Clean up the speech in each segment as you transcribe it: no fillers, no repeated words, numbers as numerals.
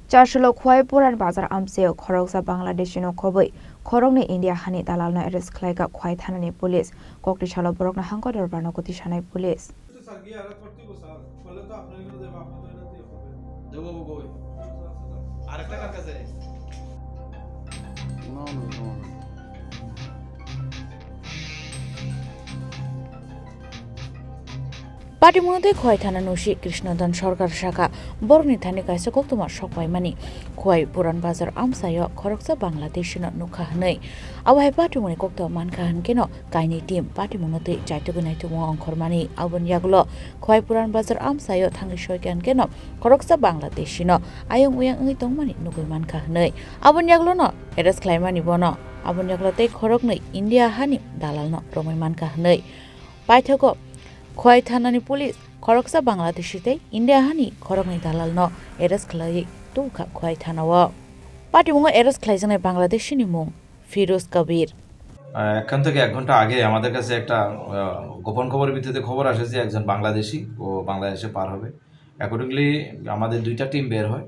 Chasalo Khowai Puran bazaar Amchaio Khoroksa Bangladeshi no Khobwi Khoroknwi India Hani Dalal no arrest Khlaikha Khowai Thanani police Koktisalo bohrokno Hangkhor Dorbar no Tisanai police পাটিমুনতে Khowai থানা নসি কৃষ্ণদান সরকার শাখা বরনি Thani কাইসা কক্তমা সপাই মানি খোয়াই পুরান বাজার আমসাইও খরকসা Bangladesh নুখা হनै আবহাই পাটিমুনি কক্ত মানখা হনকেন কাইনি team পাটিমুনতে চাইতগু নাইতমু অংখর মানি আবন ইয়াগুলো খোয়াই পুরান বাজার আমসাইও থাঙ্গি সয়কান কেন খরকসা বাংলাদেশ আয়ং উয়াং ই তংমানি নুগুই মানখা হनै আবন ইয়াগুলো ন এরাস খ্লাইমানি বন আবন ইয়াগুলোতে খরকনৈ India হানি দালাল ন রমই মানখা হनै পাইথক Khowai Thanani police Khoroksa Bangladeshi India Hani Khoroknwi Dalal no arrest khlai tuka Khowai Thanawa পাটিমুঙ্গ arrest khlaijane Bangladeshi ni mung Firoz কবির এখান থেকে 1 ঘন্টা আগে আমাদের কাছে একটা গোপন খবরের ভিত্তিতে খবর আসে যে একজন বাংলাদেশি ও বাংলাদেশে পার হবে অ্যাকর্ডিংলি আমাদের দুইটা টিম বের হয়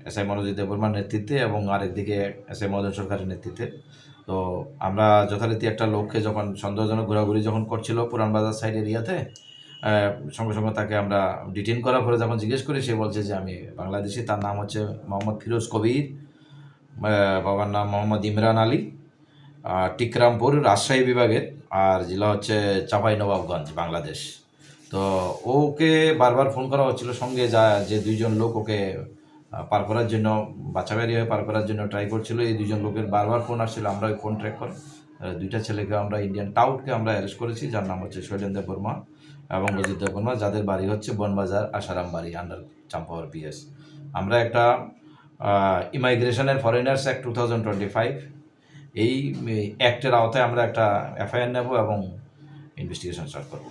এসআই মনোজিৎ দেববর্মার নেতৃত্বে এবং আরেকদিকে এসআই মদন সরকারের নেতৃত্বে তো আমরা যথারীতি একটা লোককে যখন সন্দেহজনক ঘোরাঘুরি যখন করছিল পুরান বাজার সাইড এরিয়াতে সঙ্গে সঙ্গে তাকে আমরা ডিটেইন করার পরে যখন জিজ্ঞেস করি সে বলছে যে আমি বাংলাদেশি তার নাম হচ্ছে মোহাম্মদ ফিরোজ কবির বাবার নাম মোহাম্মদ ইমরান আলী টিকরামপুর রাজশাহী বিভাগের আর জেলা হচ্ছে চাঁপাইনবাবগঞ্জ বাংলাদেশ তো ওকে বারবার ফোন করা হচ্ছিল সঙ্গে যে দুইজন লোক ওকে পার করার জন্য বাচ্চাবাড়ি হয়ে পার করার জন্য ট্রাই করছিল এই দুইজন লোকের বারবার ফোন আসছিল আমরা ওই ফোন ট্র্যাক করে দুইটা ছেলেকে আমরা ইন্ডিয়ান টাউটকে আমরা অ্যারেস্ট করেছি যার নাম হচ্ছে শৈলেন্দ্র বর্মা এবং অজিত বর্মা যাদের বাড়ি হচ্ছে বনবাজার আসারাম বাড়ি আন্ডার চাম্পাওয়ার পিএস আমরা একটা ইমাইগ্রেশনের ফরেনার্স অ্যাক্ট 2025 এই অ্যাক্টের আওতায় আমরা একটা এফআইআর নেব এবং ইনভেস্টিগেশন স্টার্ট করব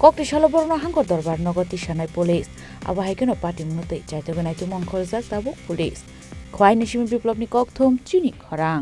Koktisalo bohrokno Hangkhor Dorbar Nogo Tisanai police আবহাই কেন পাটিমুনতে চাইতগু নাইতমু অংখর জাক তাবু পুলিশ খোয়াই নিশিমি বিপ্লবনি ককথম চিনি খরাং